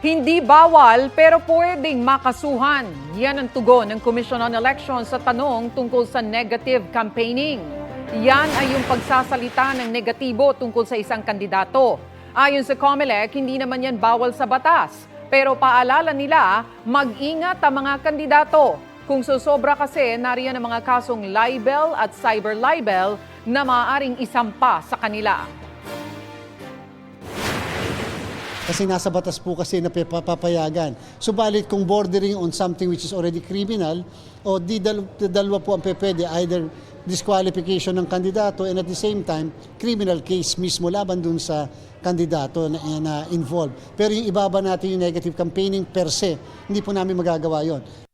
Hindi bawal pero pwedeng makasuhan. Yan ang tugon ng Commission on Elections sa tanong tungkol sa negative campaigning. Yan ay yung pagsasalita ng negatibo tungkol sa isang kandidato. Ayon sa COMELEC, hindi naman yan bawal sa batas. Pero paalala nila, mag-ingat ang mga kandidato. Kung susobra kasi, nariyan ang mga kasong libel at cyber libel na maaaring isampa sa kanila. Kasi nasa batas po kasi na papayagan. Subalit kung bordering on something which is already criminal, o dalawa po ang pwede, either disqualification ng kandidato and at the same time, criminal case mismo laban dun sa kandidato na involved. Pero yung ibaba natin yung negative campaigning per se, hindi po namin magagawa yon.